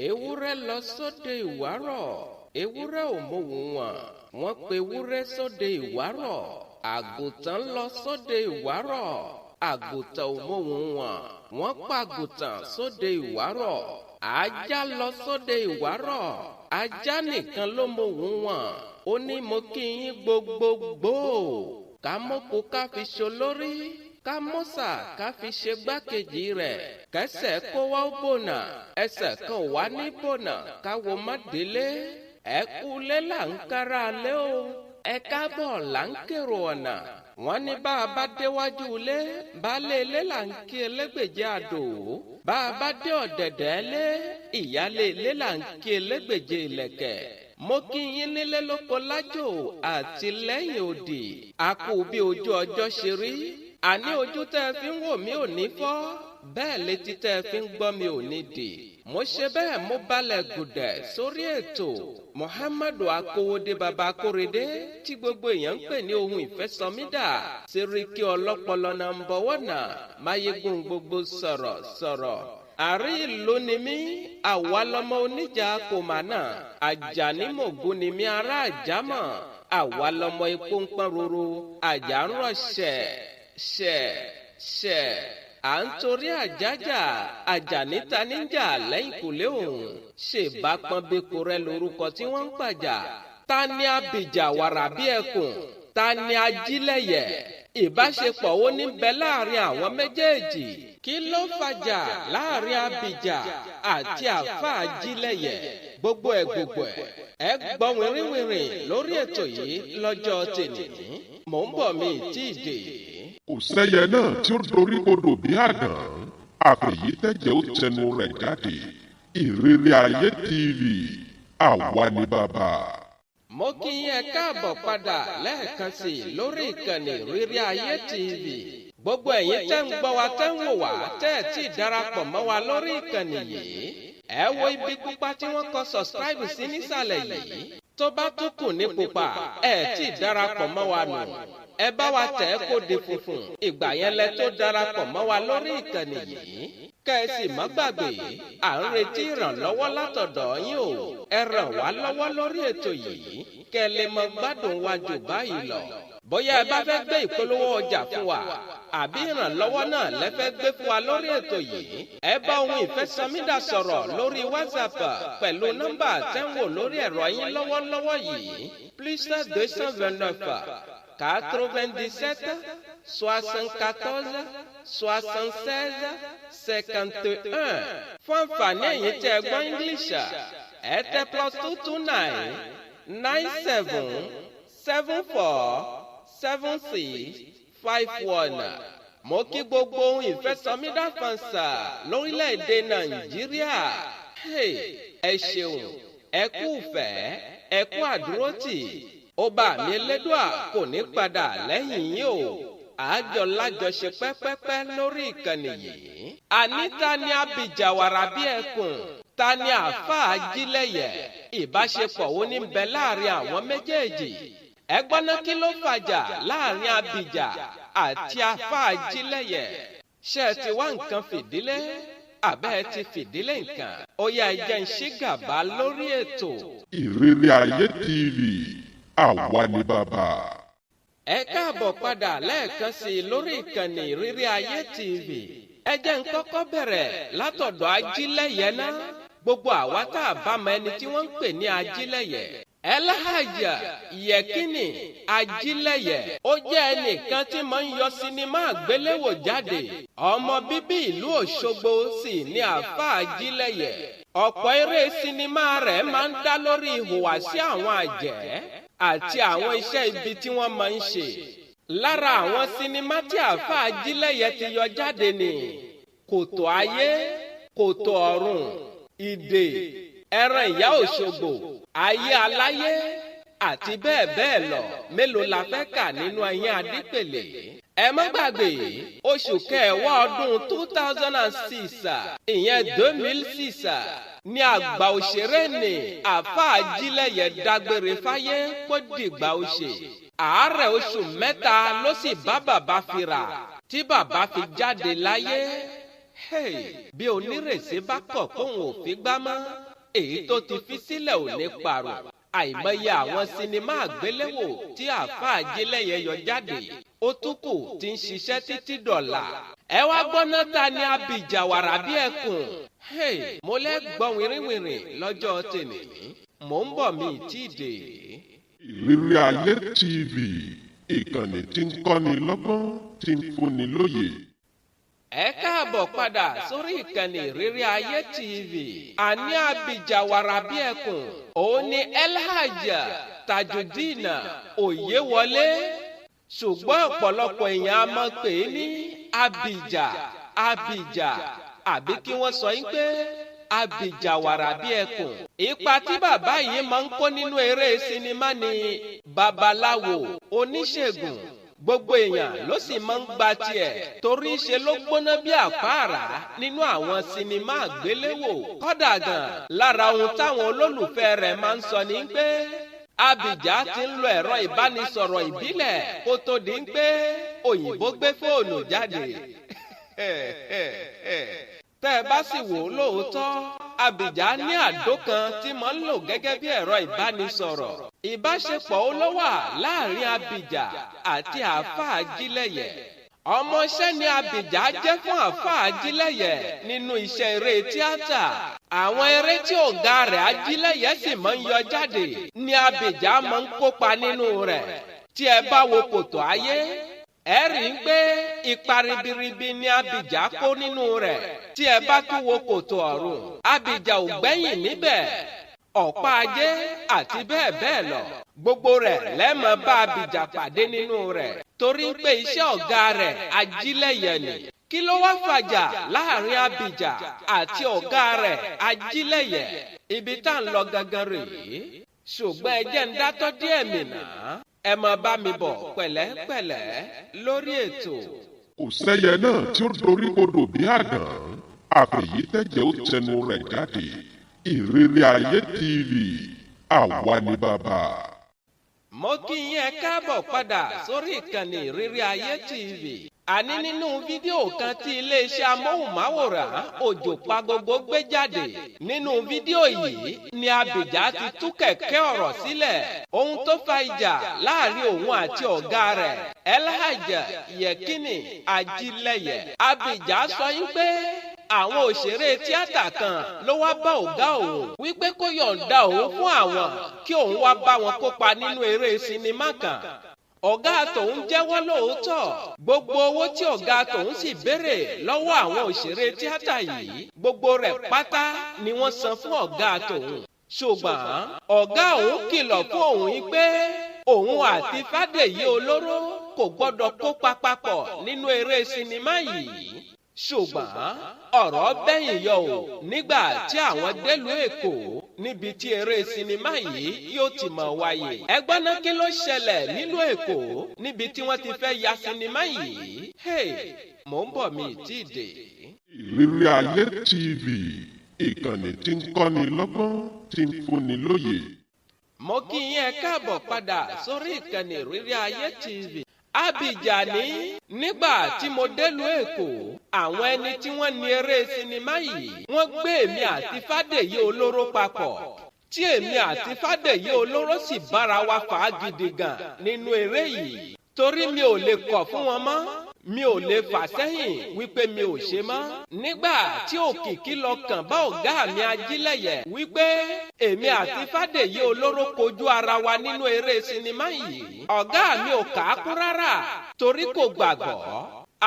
ewúrẹ́ lọ sóde ìwárọ̀ ewúrẹ́ ò móhùn wọn wọ́n pe ewúrẹ́ sóde ìwárọ̀ àgùntàn lọ sóde ìwárọ̀ àgùntàn ò móhùn wọn wọ́n pa àgùntàn sóde ìwárọ̀ ajá lọ sóde ìwárọ̀ ajá nìkan ló móhùn wọn ó ní mo kí yín gbogbogbò ká mọ́kò ká fi ṣolórí ká mọ́sà ká fi ṣe gbákejì rẹ̀ kẹsẹ̀ kó wá bònà ẹsẹ̀ kan wá ní bònà káwo má délé ẹ kú lé là ń kára lé o ẹ káàbọ̀ là ń kérò ọ̀nà wọ́n ní bá a bá déwájú lé baálé ilé là ń kí elégbèje àdó bá a bá dé ọ̀dẹ̀dẹ̀ lé ìyálé ilé là ń kí elégbèje ìlẹ̀kẹ̀ mo kí yín nílé lóko lájò àti lẹ́yìn òdì a kú bí ojú ọjọ́ ṣe rí àní ojú tẹ́ ẹ fi ń wò mí ò ní fọ́ bẹ́ẹ̀ létí tẹ́ ẹ fi ń gbọ́ mi ò ní dì mo ṣe bẹ́ẹ̀ mo balẹ̀ gùdẹ̀ sórí ètò Muhammadu Akówódé baba Kórèdé tí gbogbo èèyàn ń pè ní ohun ìfẹ́ SOMIDA Sẹ́ríkì ọlọ́pọlọ nàmbọ̀ wọ́nà máyégún gbogbo sọ̀rọ̀ àrí ìlú ni mí àwa lọmọ oníjà kòmánà àjànímọ̀gún ni mí ará àjámọ̀ àwa lọmọ epo ń pọ́n roro àjà ń rọ̀ ṣẹ̀ à ń torí àjájà àjàníta níjà lẹ́yìn kùlé òun ṣèbá pọ́n bẹ́kọ rẹ lórúkọ tí wọ́n ń pàjà ta ni Abija wàrà bí ẹkùn ta ni Ajílẹ́yẹ ìbáṣepọ̀ wo ní bẹ láàrin àwọn méjèèjì kí ló fàjà láàrin Abija àti àfà Ajílẹ́yẹ gbogbo ẹ̀ ẹ gbọ́ wìrìwìrì lórí ètò yìí lọ́jọ́ tèmi mò ń bọ̀ mi tí ì dé. kò sẹ́yẹ náà tí ó dorí kodò bí àdán àfẹ̀yí tẹ̀jẹ̀ ó tẹnu rẹ̀ jáde ìrírí ayé TV àwa ni bàbá. mo kí yín ẹ káàbọ̀ padà lẹ́ẹ̀kan sí i lórí ìkànnì ìrírí ayé TV gbogbo ẹ̀yin tẹ́ ń gbọ́ wa tẹ́ ń wò wá tẹ́ ẹ̀ tí ì darapọ̀ mọ́ wa lórí ìkànnì yìí ẹ wo ibi pupa tí wọ́n kọ subscribe sí nísàlẹ̀ yìí tó bá tún kù ní pupa ẹ tí ì darapọ̀ mọ́ wa nù ẹ bá wa tẹ̀ ẹ́ kó di funfun ìgbà yẹn lẹ tó darapọ̀ mọ́ wa lórí ìkànnì yìí kẹ́sì má gbàgbé à ń retí ìrànlọ́wọ́ látọ̀dọ̀ yín o ẹ ràn wá lọ́wọ́ lórí ètò yìí kẹ́ lè mọ gbádùn wa jù báyìí lọ bóyá ẹ bá fẹ́ gbé ìpolówó ọjà fún wa àbí ìrànlọ́wọ́ náà lẹ fẹ́ gbé fún wa lórí ètò yìí ẹ bá ohun ìfẹ́ SOMIDA sọ̀rọ̀ lórí WhatsApp pẹ̀lú nọ́mbà tẹ́ ń wò lórí ẹ̀rọ yín lọ́wọ́lọ́wọ́ yìí +229 97 74 76 51 fún àǹfààní ẹ̀yin tí ẹ gbọ́ English ẹ tẹ +229 97 74 76 51. mo kí gbogbo ohun ìfẹ́ SOMIDA fansa lórílẹ̀‐èdè Nàìjíríà ẹ ṣeun ẹ kú ìfẹ́ ẹ kú àdúrótì ọba mi Elédùà kò ní padà lẹ́yìn yín o àjọ lájọṣe pẹ́pẹ́pẹ́ lórí ìkànnì yìí. àníta ni Abija wàrà bí ẹkùn ta ni àfà Ajílẹ́yẹ ìbáṣepọ̀ wo ní bẹ láàrin àwọn méjèèjì ẹ gbọ́ ná kí ló fàjà láàrin Abija àti àfà Ajílẹ́yẹ ṣé ẹ ti wá nǹkan fìdílé àbẹ́ ẹ ti fìdílé nǹkan ó yá ẹ jẹ́ ń ṣí gàba lórí ètò ìrírí ayé TV àwa ni bàbá. ẹ káàbọ̀ padà lẹ́ẹ̀kan sí i lórí ìkànnì ìrírí ayé TV ẹ jẹ́ ń kọ́kọ́ bẹ̀rẹ̀ látọ̀dọ̀ Ajílẹ́yẹ náà gbogbo àwa tá a bá mọ ẹni tí wọ́n ń pè ní Ajílẹ́yẹ Ẹlẹ́hàjà Yẹ̀kínì Ajílẹ́yẹ ó jẹ́ ẹnìkan tí máa ń yọ sinimá àgbéléwò jáde ọmọ bíbí ìlú Òṣogbo sì ní àfà Ajílẹ́yẹ ọ̀pọ̀ eré sinimá rẹ̀ máa ń dá lórí ìhùwàsí àwọn àjẹ́ àti àwọn iṣẹ́ ibi tí wọ́n máa ń ṣe lára àwọn sinimá tí àfà Ajílẹ́yẹ ti yọ jáde ní Kòtò Ayé Kòtò Ọ̀run Ìdè Ẹran Ìyá Òṣogbo Ayé Aláyé àti bẹ́ẹ̀ bẹ́ẹ̀ lọ mélòó la fẹ́ kà nínú Ayé Adípèlé ẹ má gbàgbé oṣù kẹwàá ọdún 2006 ìyẹn 2006 ní àgbà òṣèré ní àfà Ajílẹ́yẹ dágbére fáyé kó dìgbà òṣè àárẹ̀ oṣù mẹ́ta ló sì bá bàbá fira tí bàbá fi jáde láyé bí onírèsé bá kọ̀ kóhun ò fi gbá mọ́ èyí tó ti fi sílẹ̀ ò ní parun. àìmọye àwọn sinimá àgbéléwò tí àáfàá Ajílẹ́yẹ yọ jáde ó tún kù tí ń ṣiṣẹ́ títí dọ̀la. ẹ wá gbọ́ná ta ni Abija wàrà bí ẹkùn. mo lẹ́ gbọ́ wìrìwìrì lọ́jọ́ tèmi mò ń bọ̀ mí tí ì dé. Ìrírí Ayé TV, ìkànnì tí ń kọ́ni lọ́gbọ́n tí ń fúnni lóye. ẹ káàbọ̀ padà sórí ìkànnì Ìrírí Ayé TV. àní Abija wàrà bí ẹkùn òun ni Elhaja Tajudina Oyewole, ṣùgbọ́n ọ̀pọ̀lọpọ̀ èèyàn á mọ̀ pé ní Abija àbí kí wọ́n sọ yín pé Abija wàrà bí ẹkùn. ipa tí bàbá yìí máa ń kó nínú eré sinimá ni babaláwo, oníṣègùn, gbogbo èèyàn ló sì máa ń gba tiẹ̀ torí ṣe ló gbóná bí àpáàrà nínú àwọn sinimá àgbéléwò. kódà gan lára ohun táwọn olólùfẹ́ rẹ̀ máa ń sọ ni pé Abija ti ń lo ẹ̀rọ ìbánisọ̀rọ̀ ìbílẹ̀ kó tó di pé òyìnbó gbé fóònù jáde. tẹ́ ẹ bá sì wò ó lóòótọ́ Abija ní àdó kan tí mo ń lò gẹ́gẹ́ bí ẹ̀rọ ìbánisọ̀rọ̀. ìbáṣepọ̀ ó ló wà láàrin Abija àti àáfàá Ajílẹ́yẹ. ọmọọṣẹ́ ni Abija jẹ́ fún àáfàá Ajílẹ́yẹ nínú iṣẹ́ eré tíátà. àwọn eré tí ọ̀gá rẹ̀ Ajílẹ́yẹ sì máa ń yọ jáde ni Abija máa ń kópa nínú rẹ̀. tí ẹ bá wo Kòtò Ayé ẹ rí i pé ipa ribiribi ni Abija kó nínú rẹ̀. tí ẹ bá tún wo Kòtò Ọ̀run Abija ò gbẹ́yìn níbẹ̀. Ọ̀pá Ajé àti bẹ́ẹ̀ bẹ́ẹ̀ lọ gbogbo rẹ̀ lẹ́mọ̀ bá Abija pàdé nínú rẹ̀ torí pé iṣẹ́ ọ̀gá rẹ̀ Ajílẹ́yẹ ni. kí ló wá fàjà láàrin Abija àti ọ̀gá rẹ̀ Ajílẹ́yẹ? ibi tá ń lọ gangan rèé, ṣùgbọ́n ẹ jẹ́ ń dátọ́ díẹ̀ mìíràn. ẹ máa bá mi bọ̀ pẹ̀lẹ́pẹ̀lẹ́ lórí ètò. kò sẹ́yẹ náà tí ó dorí kodò bí àdán, àfẹ̀yí tẹ̀jẹ̀ ó tẹnu rẹ̀ jáde. Ìrírí Ayé TV, àwa ni bàbá. mo kí yín ẹ káàbọ̀ padà sórí ìkànnì Ìrírí Ayé TV. àní nínú fídíò kan tí iléeṣẹ́ amóhùnmáwòrán Òjòpa Gbogbo gbé jáde. nínú fídíò yìí ni Abija ti tú kẹ̀kẹ́ ọ̀rọ̀ sílẹ̀. ohun tó fa ìjà láàrin òun àti ọ̀gá rẹ̀ Elhaja Yekini Ajílẹ́yẹ. Abija sọ yín pé àwọn òṣèré tíátà kan ló wá bá ọ̀gá òun wípé kó yọ̀ǹda òun fún àwọn kí òun wá bá wọn kópa nínú eré sinimá kan. ọ̀gá tòun jẹ́wọ́ lóòótọ́ gbogbo owó tí ọ̀gá tòun sì béèrè lọ́wọ́ àwọn òṣèré tíátà yìí gbogbo rẹ̀ pátá ni wọ́n san fún ọ̀gá tòun. ṣùgbọ́n ọ̀gá òun kìlọ̀ fún òun yìí pé òun àti Fádèyí Olóró kò gbọ́dọ̀ kópa papọ̀ nínú eré sinimá yìí. ṣùgbọ́n ọ̀rọ̀ bẹ́yìn yọ ò nígbà tí àwọn délùú Èkó níbi tí eré sinimá yìí yóò ti máa wáyé. ẹgbọ́n náà kí ló ṣẹlẹ̀ nílùú Èkó níbi tí wọ́n ti fẹ́ ya sinimá yìí? mò ń bọ̀ mí tí ì dé. Ìrírí Ayé TV, ìkànnì tí ń kọ́ni lọ́gbọ́n tí ń fúnni lóye. mo kí yín ẹ káàbọ̀ padà sórí ìkànnì Ìrírí Ayé TV. Abija ní nígbà tí mo délùú Èkó àwọn ẹni tí wọ́n ní eré sinimá yìí wọ́n gbé èmi àti Fádèyí Olóró papọ̀ tí èmi àti Fádèyí Olóró sì bára wa fà á gidi gan nínú eré yìí torí mi ò lè kọ̀ fún wọn mọ́, mi ò lè fà sẹ́yìn wípé mi ò ṣe mọ́. nígbà tí òkìkí lọ kàn bá ọ̀gá mi Ajílẹ́yẹ wípé èmi àti Fádèyí Olóró kojú ara wa nínú eré sinimá yìí, ọ̀gá mi ò kà á kú rárá torí kò gbàgbọ́.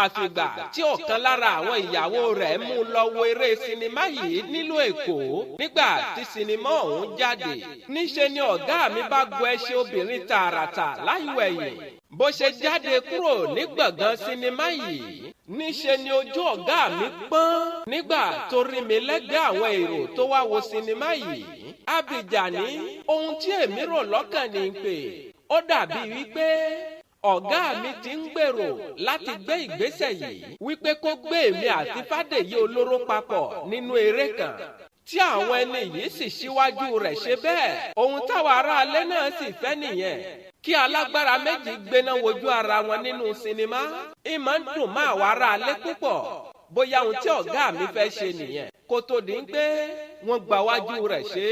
àfìgbà tí ọ̀kan lára àwọn ìyàwó rẹ̀ mú lọ wo eré sinimá yìí nílùú Èkó nígbà tí sinimá ọ̀hún jáde, níṣe ni ọ̀gá mi bá gun ẹṣin obìnrin tààràtà láìwẹ̀yìn. bó ṣe jáde kúrò ní gbọ̀ngàn sinimá yìí níṣe ni ojú ọ̀gá mi pọ́n nígbà tó rí mi lẹ́gbẹ̀ẹ́ àwọn èrò tó wá wo sinimá yìí. Abija ní ohun tí èmi rò lọ́kàn ni pé ó dàbí wípé ọ̀gá mi ti ń gbèrò láti gbé ìgbésẹ̀ yìí wípé kó gbé èmi àti Fádèyí Olóró papọ̀ nínú eré kan tí àwọn ẹni yìí sì ṣíwájú rẹ̀ ṣe bẹ́ẹ̀. ohun táwọn aráalé náà sì fẹ́ nìyẹn, kí alágbára méjì gbéná wojú ara wọn nínú sinimá. ìmọ̀ ń dùn mọ́ àwọn aráalé púpọ̀ bóyá ohun tí ọ̀gá mi fẹ́ ṣe nìyẹn kó tó di pé wọ́n gba wájú rẹ̀ ṣe.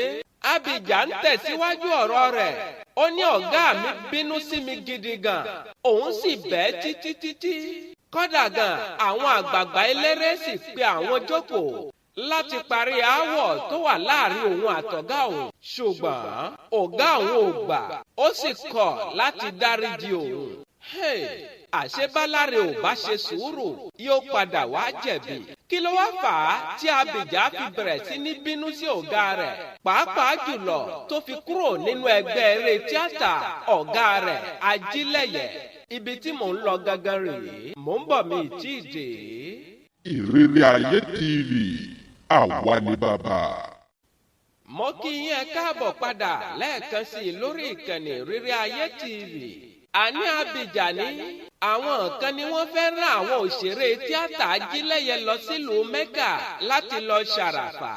Abija ń tẹ̀síwájú ọ̀rọ̀ rẹ̀. Ó ní ọ̀gá mi bínú sí mi gidi gan, òun sì bẹ́ títí. Kódà gan àwọn àgbààgbà eléré sì pe àwọn jókòó láti parí aáwọ̀ tó wà láàrin òun àtọ̀gá òun. Ṣùgbọ́n ọ̀gá òun ò gbà, ó sì kọ̀ láti dáríjì òun. Àṣebálárè ò bá ṣe sùúrù yóò padà wá jẹ̀bi. Kí ló wá fà á tí Abija fi bẹ̀rẹ̀ sí ní bínú sí ọ̀gá rẹ̀, pàápàá jùlọ tó fi kúrò nínú ẹgbẹ́ eré tíátà ọ̀gá rẹ̀ Ajílẹ́yẹ? Ibi tí mò ń lọ gangan rèé, mò ń bọ̀ mi tí ì dé. Ìrírí Ayé TV, àwa ni bàbá. Mo kí yín ẹ káàbọ̀ padà lẹ́ẹ̀kan sí i lórí ìkànnì Ìrírí Ayé TV. Àní Abija ní àwọn kan ni wọ́n fẹ́ rán àwọn òṣèré tíátà Ajílẹ́yẹ lọ sílùú Mẹ́kà láti lọ ṣàràfà,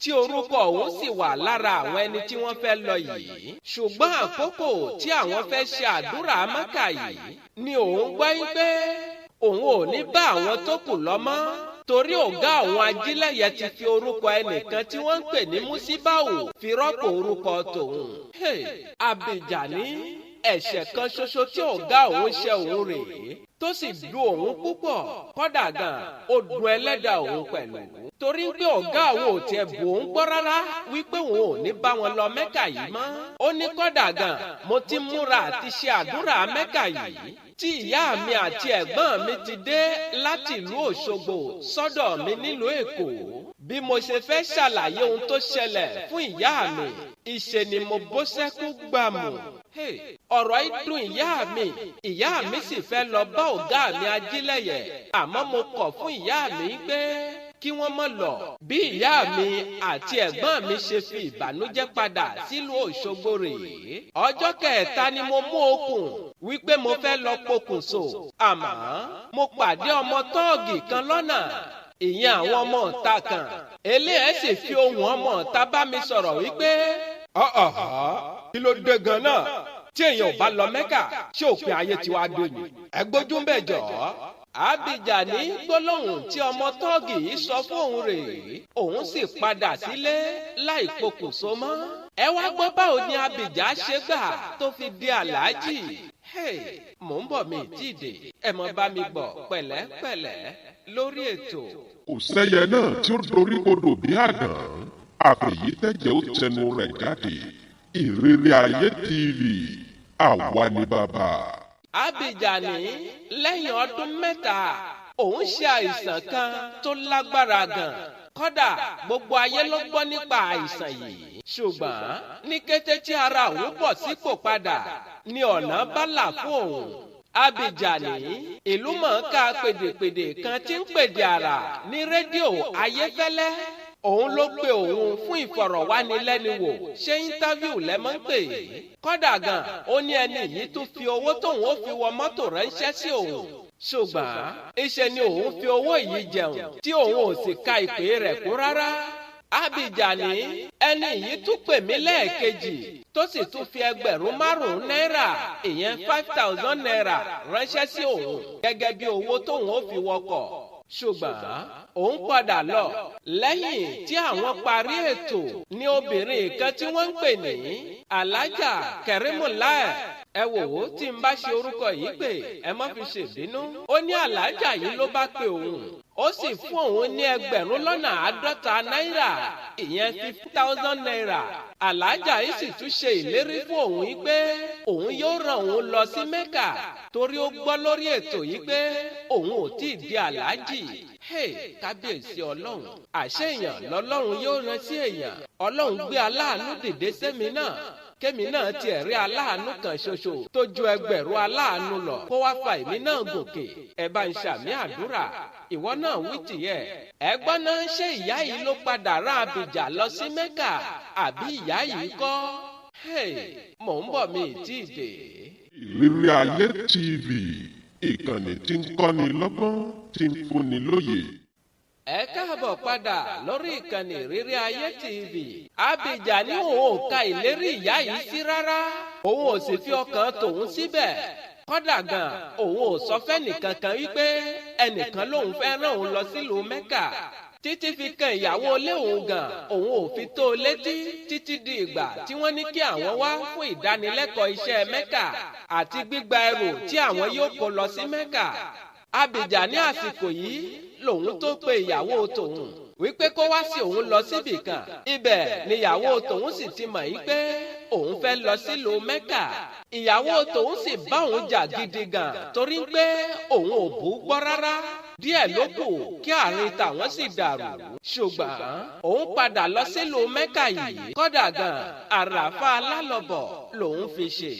tí orúkọ òun sì wà lára àwọn ẹni tí wọ́n fẹ́ lọ yìí. Ṣùgbọ́n àkókò tí àwọn fẹ́ ṣe àdúrà Mẹ́kà yìí ni òun gbọ́ pé òun ò ní bá àwọn tó kù lọ mọ́, torí ọ̀gá àwọn Ajílẹ́yẹ ti fi orúkọ ẹnìkan tí wọ́n ń pè ní Músíbáwò fi rọ́pò orúkọ tòun. Abija ní ẹ̀ṣẹ̀ kan ṣoṣo tí ọ̀gá òun ṣe òun rèé, tó sì dùn òun púpọ̀, kódà gan ó dùn ẹlẹ́dàá òun pẹ̀lú. Torí pé ọ̀gá òun ò tiẹ̀ bò ń gbọ́ rárá wípé òun ò ní bá wọn lọ Mẹ́kà yìí mọ́. Ó ní kódà gan mo ti múra àti ṣe àdúrà Mẹ́kà yìí, tí ìyá mi àti ẹ̀gbọ́n mi ti dé láti ìlú Òṣogbo sọ́dọ̀ mi nílùú Èkó. Bí mo ṣe fẹ́ ṣàlàyé ohun tó ṣẹlẹ̀ fún ìyá mi, ìṣe ni mo bó sẹ́kún gbàmù. Ọ̀rọ̀ yìí dùn ìyá mi sì fẹ́ lọ bá ọ̀gá mi Ajílẹ́yẹ, àmọ́ mo kọ̀ fún ìyá mi pé kí wọ́n má lọ. Bí ìyá mi àti ẹ̀gbọ́n mi ṣe fi ìbànújẹ́ padà sílùú Òṣogbo rèé. Ọjọ́ kẹta ni mo mú okùn wípé mo fẹ́ lọ pokùnso, àmọ́ mo pàdé ọmọ tọ́ọ̀gì kan lọ́nà, ìyẹn àwọn ọmọ ọ̀tá kan. Eléyìí sì fi ohùn ọmọ ọ̀tá bá mi sọ̀rọ̀ wípé kí ló dé gan náà tí èèyàn ò bá lọ Mẹ́kà, ṣé òpin ayé ti wá dé ni? Ẹ gbójú ń bẹ̀ jọ. Abija ní gbólóhùn tí ọmọ tọ́ọ̀gì yìí sọ fún òun rèé, òun sì padà sílé láì pokùnso mọ́. Ẹ wá gbọ́ báwo ni Abija ṣe gbà tó fi di Àlájì. Mò ń bọ̀ mi tí ì dé, ẹ mọ bá mi gbọ́ pẹ̀lẹ́pẹ̀lẹ́ lórí ètò. Kò sẹ́yẹ náà tí ó dorí kodò bí àdán, àfẹ̀yí tẹ̀jẹ̀ ó tẹnu rẹ̀ jáde. Ìrírí Ayé TV, àwa ni bàbá. Abija ní lẹ́yìn ọdún mẹ́ta òun ṣe àìsàn kan tó lágbára gan. Kódà gbogbo ayé ló gbọ́ nípa àìsàn yìí. Ṣùgbọ́n ní kété tí ara òun bọ̀ sípò padà ni ọ̀nà bá là fún òun. Abija ní ìlú mọ̀ọ́ká pèdèpèdè kan tí ń pèdè àrà ní rédíò Ayéfẹ́lẹ́. Òun ló pe òun fún ìfọ̀rọ̀wánilẹ́nuwò, ṣé íńtávíù lẹ́mọ́ ń pè é. Kódà gan ó ní ẹni yìí tún fi owó tóun ó fi wọ mọ́tò ránṣẹ́ sí òun. Ṣùgbọ́n ìṣe ni òun fi owó yìí jẹun tí òun ò sì ka ìpè rẹ̀ kún rárá. Abija ní ẹni yìí tún pè mí lẹ́ẹ̀kejì tó sì tún fi 5,000 náírà, ìyẹn 5,000 naira ránṣẹ́ sí òun gẹ́gẹ́ bí owó tóun ó fi wọkọ̀. Ṣùgbọ́n òun padà lọ lẹ́yìn tí àwọn parí ètò ní obìnrin kan tí wọ́n ń pè ní Alájà Kẹrímùláì. Ẹ wò ó tí n bá ṣe orúkọ yìí pé ẹ má fi ṣèbínú. Ó ní Alájà yìí ló bá pe òun, ó sì fún òun ní 50,000 náírà, ìyẹn 50,000 naira. Alájà yìí sì tún ṣe ìlérí fún òun pé òun yóò ràn òun lọ sí Mẹ́kà, torí ó gbọ́ lórí ètò yìí pé òun ò tí ì di Àlájì. Kábíyèsí Ọlọ́run, àṣé èèyàn lọ́lọ́run yóò rán sí èèyàn. Ọlọ́run gbé aláàánú dìde sẹ́mi náà, kémi náà tiẹ̀ rí aláàánú kan ṣoṣo tó ju 1000 aláàánú lọ, kó wá fa èmi náà gòkè. Ẹ bá ń ṣàmì àdúrà, ìwọ náà wí tìyẹ. Ẹ̀gbọ́n náà ṣé ìyá yìí ló padà rán Abija lọ sí Mẹ́kà àbí ìyá yìí kọ́? Mò ń bọ̀ mi tí ì dé. Ìrírí Ayé TV, ìkànnì tí ń kọ́ni lọ́gbọ́n, tí ń fúnni lóye. Ẹ káàbọ̀ padà lórí ìkànnì Ìrírí Ayé TV. Abija ní òun ò ka ìlérí ìyá yìí sí rárá, òun ò sì fi ọkàn tòun síbẹ̀. Kódà gan òun ò sọ fẹ́nìkankan wípé ẹnìkan lòun fẹ́ rán òun lọ sílùú Mẹ́kà títí fi kan ìyàwó ilé òun gan òun ò fi tó létí títí di ìgbà tí wọ́n ní kí àwọn wá fún ìdánilẹ́kọ̀ọ́ iṣẹ́ Mẹ́kà àti gbígba ẹrù tí àwọn yóò kó lọ sí Mẹ́kà. Abija ní àsìkò yìí lòun tó pe ìyàwó tòun wípé kó wá sí òun lọ síbì kan. Ibẹ̀ níyàwó tòun sì ti mọ̀ yí pé òun fẹ́ lọ sílùú Mẹ́kà. Ìyàwó tòun sì bá òun jà gidi gan torí pé òun ò bú gbọ́ rárá. Díẹ̀ ló kù kí àárín tàwọn sì dàrú. Ṣùgbọ́n òun padà lọ sílùú Mẹ́kà yìí. Kódà gan àràfà alálọ̀bọ̀ lòun fi ṣe.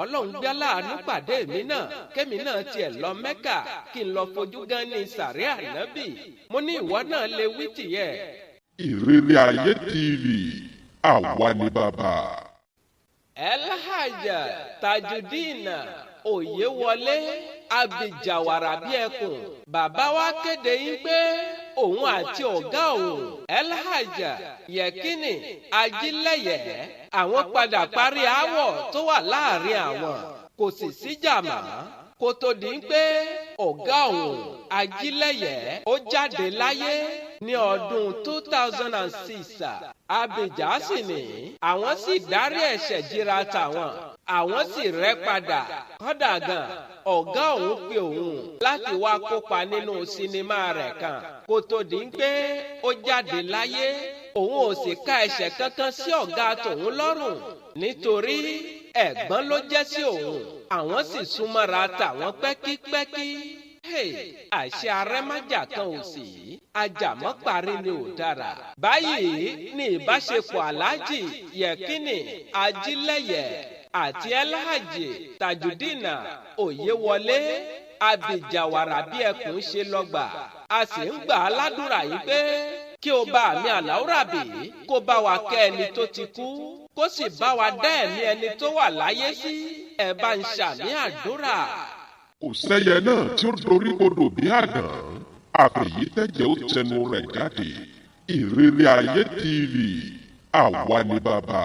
Ọlọ́run gbé aláàánú pàdé mi náà kémi náà tiẹ̀ lọ Mẹ́kà kí n lọ fojú gan ní sàré ànábì. Mo ní ìwọ náà lè wí tìyẹ. Ìrírí Ayé TV, àwa ni bàbá. Elhaja Tajudina Oyewole Abija warabiẹkùn bàbá wa kéde yín pé òun àti ọ̀gá òun Elhaja Yekini Ajílẹ́yẹ àwọn padà parí aáwọ̀ tó wà láàrin àwọn kò sì síjà mọ́ kó tó di pé ọ̀gá òun Ajílẹ́yẹ ó jáde láyé ní ọdún 2006. Abija sì ní àwọn sì dárí ẹ̀ṣẹ̀ jìra tàwọn àwọn sì rẹ́ padà. Kódà gan ọ̀gá òun pè òun láti wá kópa nínú sinimá rẹ̀ kan kó tó di pé ó jáde láyé. Òun ò sì ká ẹ̀ṣẹ̀ kankan sí ọ̀gá tòun lọ́rùn nítorí ẹ̀gbọ́n ló jẹ́ sí òun àwọn sì súnmọ́ra tàwọn pẹ́kípẹ́kí. Àṣẹ arẹ́májà kan ò sí ajàmọ́ parí ni ò dára. Báyìí ní ìbáṣepọ̀ Alhaji Yekini Ajílẹ́yẹ àti Elhaji Tajudina Oyewole Abija warabiẹkùn ṣe lọ́gbà. A sì ń gbà á ládùúrà yìí pé kí o bá mi àláwùrábì kó bá wa kẹ́ ẹni tó ti kú kó sì bá wa dá ẹ̀mí ẹni tó wà láyé sí. Ẹ bá ń ṣàmì àdúrà. Kò sẹ́yẹ náà tí ó dorí kodò bí àdán àfẹ̀yí tẹ̀jẹ̀ ó tẹnu rẹ̀ jáde. Ìrírí Ayé TV, àwa ni bàbá.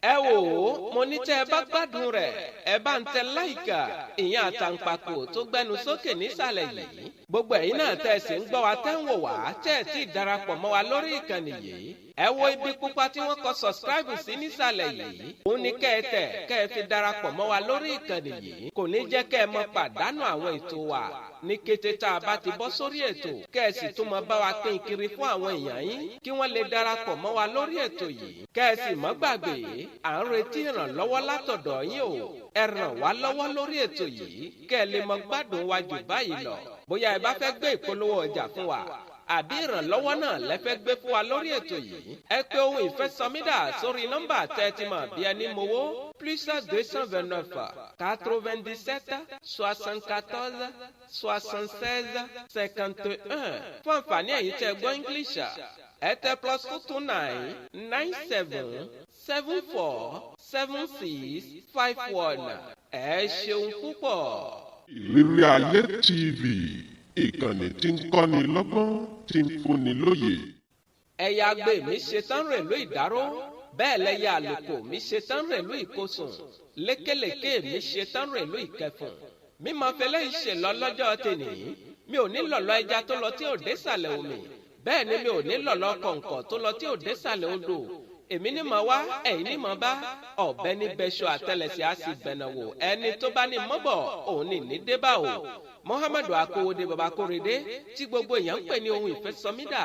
Ẹ wò ó mo ní tẹ́ ẹ bá gbádùn rẹ̀ ẹ bá ń tẹ láìkà ìyẹn àtàǹpàkò tó gbẹnu sókè nísàlẹ̀ yìí. Gbogbo ẹ̀yin náà tẹ́ ẹ sì ń gbọ́ wa tẹ́ ń wò wá tẹ́ ẹ tí ì darapọ̀ mọ́ wa lórí ìkànnì yìí. Ẹ wo ibi pupa tí wọ́n kọ subscribe sí nísàlẹ̀ yìí. Òun ni kẹ́ ẹ tẹ̀ kẹ́ ẹ fi darapọ̀ mọ́ wa lórí ìkànnì yìí. Kò ní jẹ́ kẹ́ ẹ mọ pàdánù àwọn ètò wa ní kété tá a bá ti bọ́ sórí ètò. Kẹ́ ẹ sì tún mọ bá wa pín kiri fún àwọn èèyàn yín kí wọ́n lè darapọ̀ mọ́ wa lórí ètò yìí. Kẹ́ ẹ sì mọ́ gbàgbé à ń retí ìrànlọ́wọ́ látọ̀dọ̀ yín o. Ẹ ràn wá lọ́wọ́ lórí ètò yìí kẹ́ ẹ lè mọ gbádùn wa jù báyìí lọ. Bóyá ẹ bá fẹ́ gbé ìpolówó ọjà fún wa àbí ìrànlọ́wọ́ náà lẹ́fẹ́ gbé fún wa lórí ètò yìí. Ẹ pè ohun ìfẹ́ SOMIDA sórí nọ́mbà tẹ́tìmọ̀ bí ẹni mowó +229 97 74 76 51. Fún àǹfààní ẹ̀yin tẹ́ gbọ́ English ẹ tẹ +229 97 74 76 51. Ẹ ṣeun púpọ̀. Ìrírí Ayé TV, ìkànnì tí ń kọ́ni lọ́gbọ́n tí ń fúnni lóye. Ẹ̀yà agbè mi ṣetán rèlú ìdáró bẹ́ẹ̀ lẹ́yà àlùkò mi ṣetán rèlú ìkósùn lékèlékè mi ṣetán rèlú ìkẹfùn. Mímọ fẹlẹ́ ìṣèlọ lọ́jọ́ tèní mi ò ní lọ̀lọ́ ẹja tó lọ tí ò dé sàlẹ̀ omi bẹ́ẹ̀ ni mi ò ní lọ̀lọ́ kọ̀ǹkọ̀ tó lọ tí ò dé sàlẹ̀ odò. Èmi ní mọ̀ wá ẹ̀yin ní mọ̀ bá ọ̀bẹ ní bẹ́ṣọ àtẹlẹsẹ̀ á sì gbẹ̀nà wò ẹni tó bá ní mọ́bọ̀ òun ní ní débà o. Muhammadu Akówódé baba Kórèdé tí gbogbo èèyàn ń pè ní ohun ìfẹ́ SOMIDA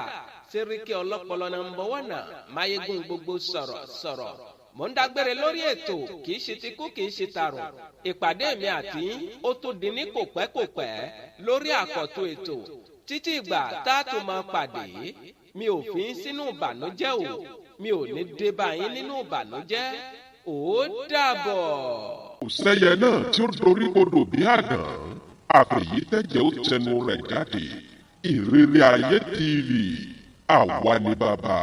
Sẹ́ríkì ọlọ́pọlọ number 1 máyégún gbogbo sọ̀rọ̀. Mo ń dágbére lórí ètò kì í ṣe ti kú kì í ṣe tààrùn. Ìpàdé mi àti ó tún di ní kòpẹ́kòpẹ́ lórí àkọ́tún ètò títí ìgbà tá a tún máa pàdé. Mi ò fi ń sínú ìbànújẹ́ o mi ò ní dé bá yín nínú ìbànújẹ́. Ó dàbọ̀. Kò sẹ́yẹ náà tí ó dorí kodò bí àdán àfẹ̀yí tẹ̀jẹ̀ ó tẹnu rẹ̀ jáde. Ìrírí Ayé TV, àwa ni bàbá.